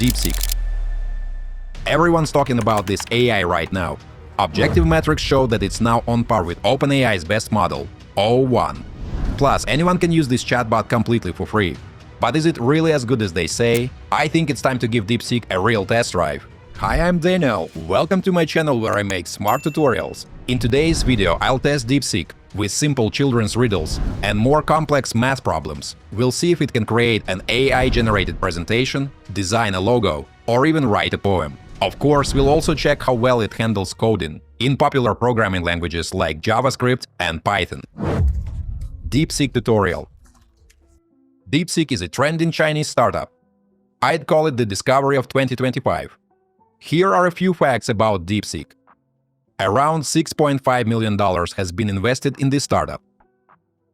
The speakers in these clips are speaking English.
DeepSeek. Everyone's talking about this AI right now. Objective metrics show that it's now on par with OpenAI's best model, O1. Plus, anyone can use this chatbot completely for free. But is it really as good as they say? I think it's time to give DeepSeek a real test drive. Hi, I'm Daniel. Welcome to my channel where I make smart tutorials. In today's video, I'll test DeepSeek with simple children's riddles and more complex math problems. We'll see if it can create an AI-generated presentation, design a logo, or even write a poem. Of course, we'll also check how well it handles coding in popular programming languages like JavaScript and Python. DeepSeek tutorial. DeepSeek is a trending Chinese startup. I'd call it the discovery of 2025. Here are a few facts about DeepSeek. Around $6.5 million has been invested in this startup.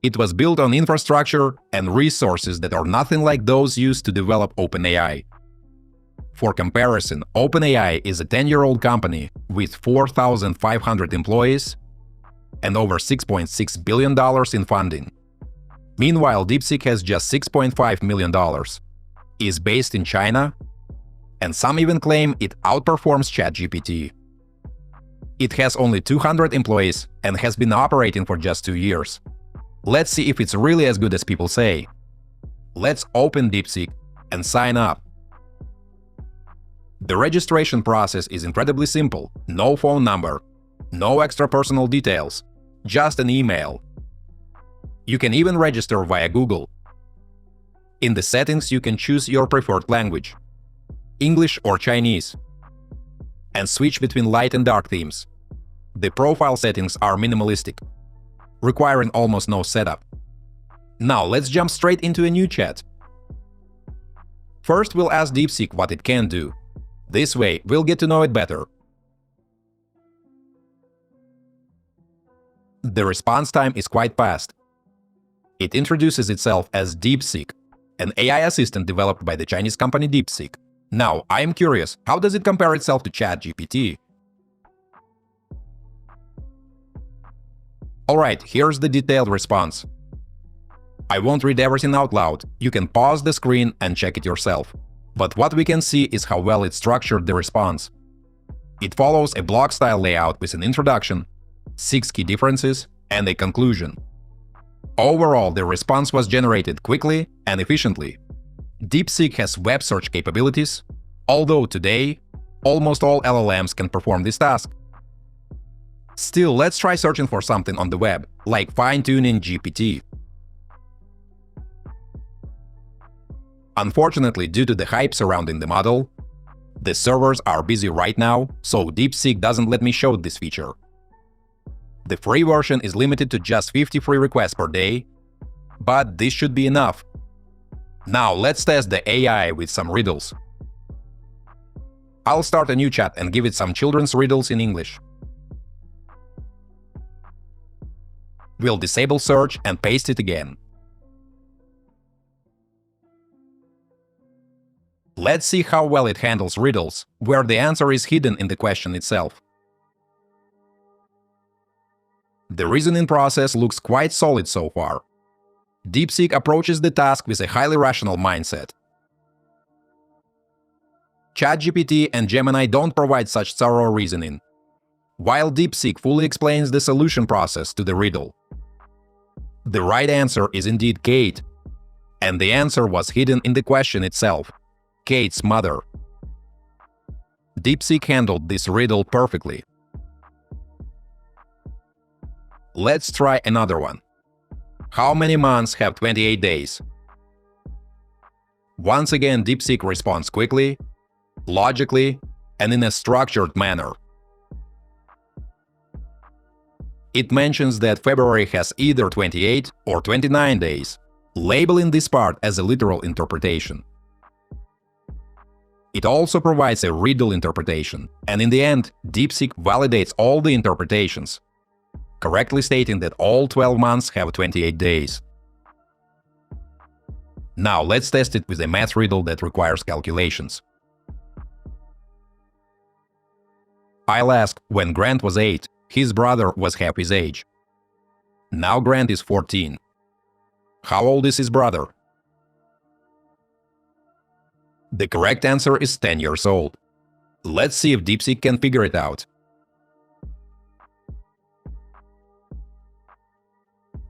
It was built on infrastructure and resources that are nothing like those used to develop OpenAI. For comparison, OpenAI is a 10-year-old company with 4,500 employees and over $6.6 billion in funding. Meanwhile, DeepSeek has just $6.5 million, is based in China, and some even claim it outperforms ChatGPT. It has only 200 employees and has been operating for just 2 years. Let's see if it's really as good as people say. Let's open DeepSeek and sign up. The registration process is incredibly simple. No phone number, no extra personal details, just an email. You can even register via Google. In the settings, you can choose your preferred language, English or Chinese, and switch between light and dark themes. The profile settings are minimalistic, requiring almost no setup. Now let's jump straight into a new chat. First, we'll ask DeepSeek what it can do. This way, we'll get to know it better. The response time is quite fast. It introduces itself as DeepSeek, an AI assistant developed by the Chinese company DeepSeek. Now, I'm curious, how does it compare itself to ChatGPT? Alright, here's the detailed response. I won't read everything out loud, you can pause the screen and check it yourself. But what we can see is how well it structured the response. It follows a block-style layout with an introduction, 6 key differences, and a conclusion. Overall, the response was generated quickly and efficiently. DeepSeek has web search capabilities, although today, almost all LLMs can perform this task. Still, let's try searching for something on the web, like fine-tuning GPT. Unfortunately, due to the hype surrounding the model, the servers are busy right now, so DeepSeek doesn't let me show this feature. The free version is limited to just 50 free requests per day, but this should be enough. Now let's test the AI with some riddles. I'll start a new chat and give it some children's riddles in English. We'll disable search and paste it again. Let's see how well it handles riddles, where the answer is hidden in the question itself. The reasoning process looks quite solid so far. DeepSeek approaches the task with a highly rational mindset. ChatGPT and Gemini don't provide such thorough reasoning, while DeepSeek fully explains the solution process to the riddle. The right answer is indeed Kate, and the answer was hidden in the question itself. Kate's mother. DeepSeek handled this riddle perfectly. Let's try another one. How many months have 28 days? Once again, DeepSeek responds quickly, logically, and in a structured manner. It mentions that February has either 28 or 29 days, labeling this part as a literal interpretation. It also provides a riddle interpretation, and in the end, DeepSeek validates all the interpretations, correctly stating that all 12 months have 28 days. Now let's test it with a math riddle that requires calculations. I'll ask, when Grant was 8, his brother was half his age. Now Grant is 14. How old is his brother? The correct answer is 10 years old. Let's see if DeepSeek can figure it out.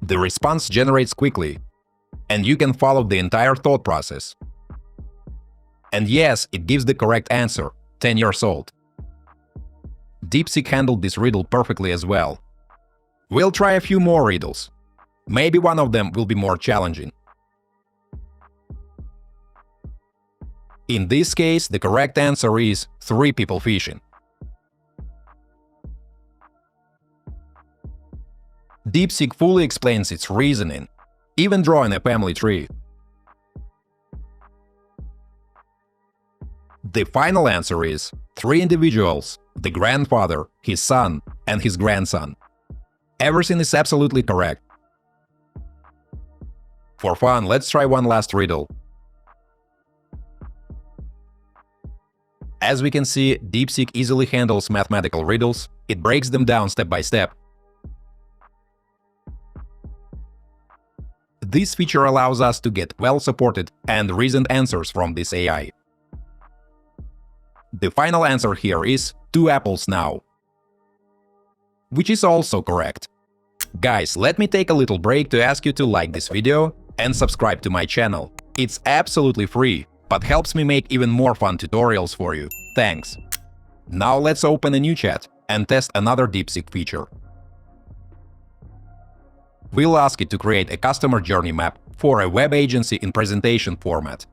The response generates quickly, and you can follow the entire thought process. And yes, it gives the correct answer, 10 years old. DeepSeek handled this riddle perfectly as well. We'll try a few more riddles. Maybe one of them will be more challenging. In this case, the correct answer is 3 people fishing. DeepSeek fully explains its reasoning, even drawing a family tree. The final answer is 3 individuals: the grandfather, his son, and his grandson. Everything is absolutely correct. For fun, let's try one last riddle. As we can see, DeepSeek easily handles mathematical riddles. It breaks them down step by step. This feature allows us to get well-supported and reasoned answers from this AI. The final answer here is 2 apples now, which is also correct. Guys, let me take a little break to ask you to like this video and subscribe to my channel. It's absolutely free, but helps me make even more fun tutorials for you. Thanks! Now let's open a new chat and test another DeepSeek feature. We'll ask it to create a customer journey map for a web agency in presentation format.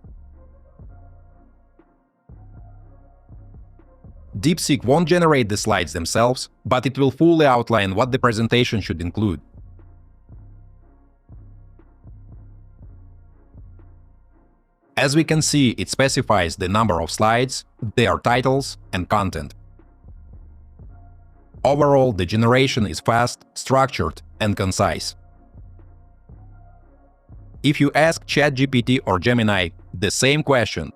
DeepSeek won't generate the slides themselves, but it will fully outline what the presentation should include. As we can see, it specifies the number of slides, their titles, and content. Overall, the generation is fast, structured, and concise. If you ask ChatGPT or Gemini the same question,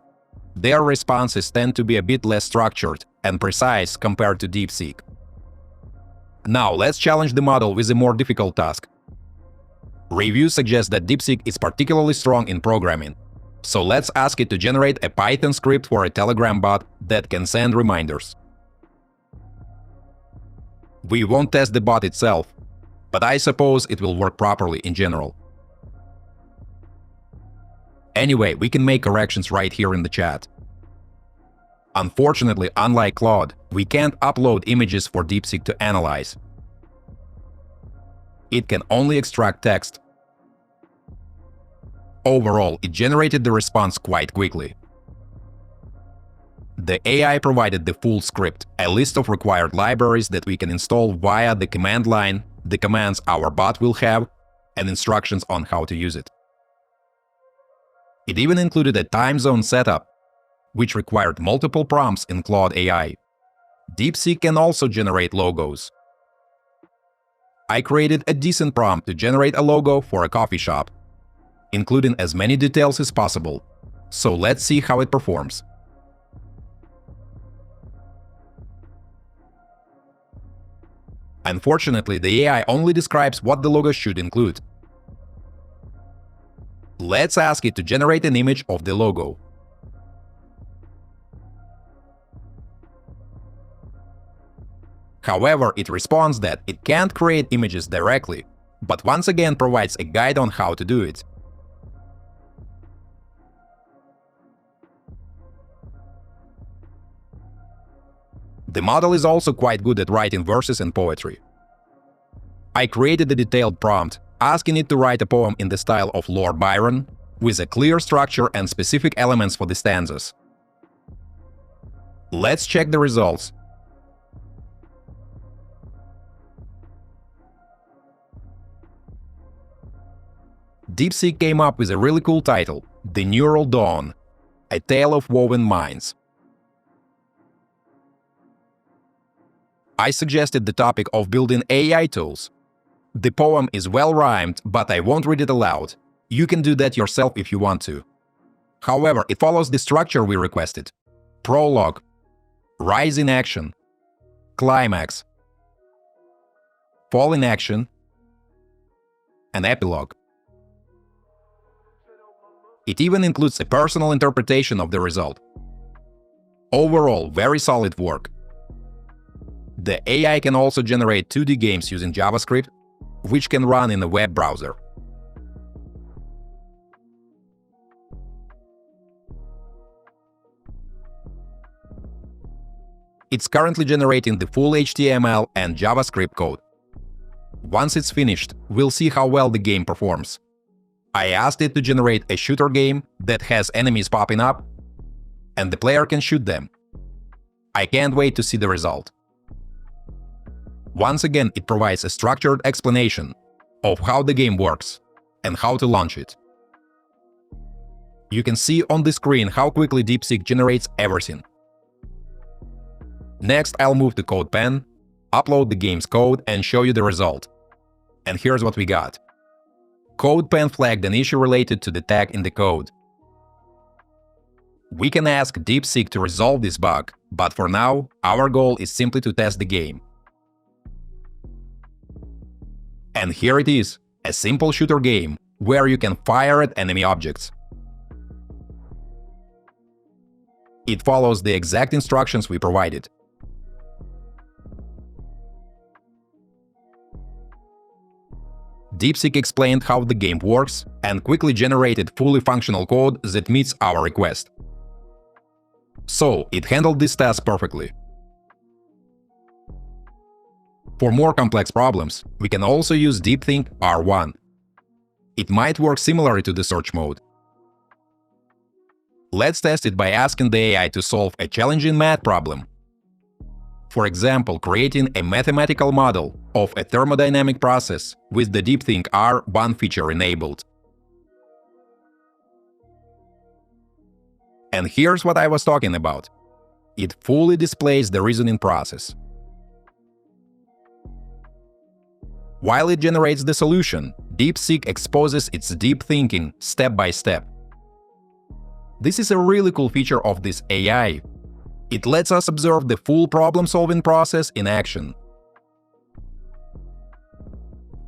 their responses tend to be a bit less structured and precise compared to DeepSeek. Now, let's challenge the model with a more difficult task. Reviews suggest that DeepSeek is particularly strong in programming, so let's ask it to generate a Python script for a Telegram bot that can send reminders. We won't test the bot itself, but I suppose it will work properly in general. Anyway, we can make corrections right here in the chat. Unfortunately, unlike Claude, we can't upload images for DeepSeek to analyze. It can only extract text. Overall, it generated the response quite quickly. The AI provided the full script, a list of required libraries that we can install via the command line, the commands our bot will have, and instructions on how to use it. It even included a time zone setup, which required multiple prompts in Claude AI. DeepSeek can also generate logos. I created a decent prompt to generate a logo for a coffee shop, including as many details as possible. So let's see how it performs. Unfortunately, the AI only describes what the logo should include. Let's ask it to generate an image of the logo. However, it responds that it can't create images directly, but once again provides a guide on how to do it. The model is also quite good at writing verses and poetry. I created a detailed prompt, asking it to write a poem in the style of Lord Byron, with a clear structure and specific elements for the stanzas. Let's check the results. DeepSeek came up with a really cool title, The Neural Dawn, A Tale of Woven Minds. I suggested the topic of building AI tools. The poem is well-rhymed, but I won't read it aloud. You can do that yourself if you want to. However, it follows the structure we requested. Prologue, rise in action, climax, fall in action, and epilogue. It even includes a personal interpretation of the result. Overall, very solid work. The AI can also generate 2D games using JavaScript, which can run in a web browser. It's currently generating the full HTML and JavaScript code. Once it's finished, we'll see how well the game performs. I asked it to generate a shooter game that has enemies popping up, and the player can shoot them. I can't wait to see the result. Once again, it provides a structured explanation of how the game works and how to launch it. You can see on the screen how quickly DeepSeek generates everything. Next, I'll move to CodePen, upload the game's code, and show you the result. And here's what we got. CodePen flagged an issue related to the tag in the code. We can ask DeepSeek to resolve this bug, but for now, our goal is simply to test the game. And here it is, a simple shooter game where you can fire at enemy objects. It follows the exact instructions we provided. DeepSeek explained how the game works and quickly generated fully functional code that meets our request. So, it handled this task perfectly. For more complex problems, we can also use DeepThink R1. It might work similarly to the search mode. Let's test it by asking the AI to solve a challenging math problem. For example, creating a mathematical model of a thermodynamic process with the DeepThink R1 feature enabled. And here's what I was talking about. It fully displays the reasoning process. While it generates the solution, DeepSeek exposes its deep thinking step by step. This is a really cool feature of this AI. It lets us observe the full problem-solving process in action.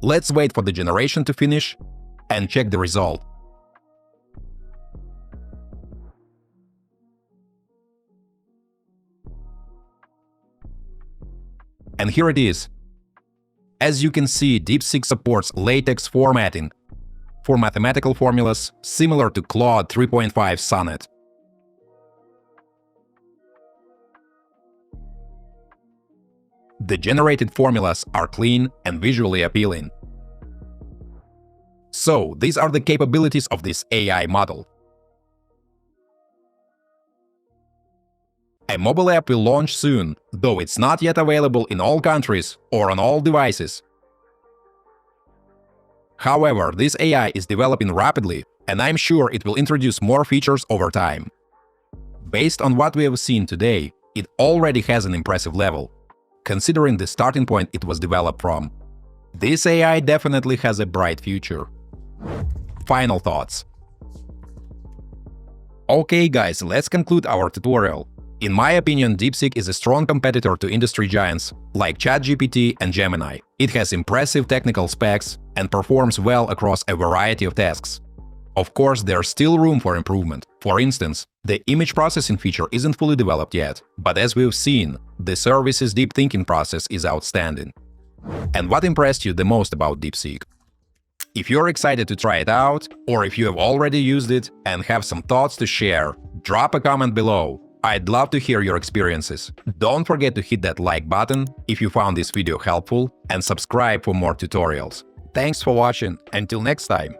Let's wait for the generation to finish and check the result. And here it is. As you can see, DeepSeek supports LaTeX formatting for mathematical formulas similar to Claude 3.5 Sonnet. The generated formulas are clean and visually appealing. So, these are the capabilities of this AI model. A mobile app will launch soon, though it's not yet available in all countries or on all devices. However, this AI is developing rapidly, and I'm sure it will introduce more features over time. Based on what we have seen today, it already has an impressive level, considering the starting point it was developed from. This AI definitely has a bright future. Final thoughts. Okay guys, let's conclude our tutorial. In my opinion, DeepSeek is a strong competitor to industry giants like ChatGPT and Gemini. It has impressive technical specs and performs well across a variety of tasks. Of course, there's still room for improvement. For instance, the image processing feature isn't fully developed yet, but as we've seen, the service's deep thinking process is outstanding. And what impressed you the most about DeepSeek? If you're excited to try it out, or if you have already used it and have some thoughts to share, drop a comment below. I'd love to hear your experiences. Don't forget to hit that like button if you found this video helpful and subscribe for more tutorials. Thanks for watching. Until next time.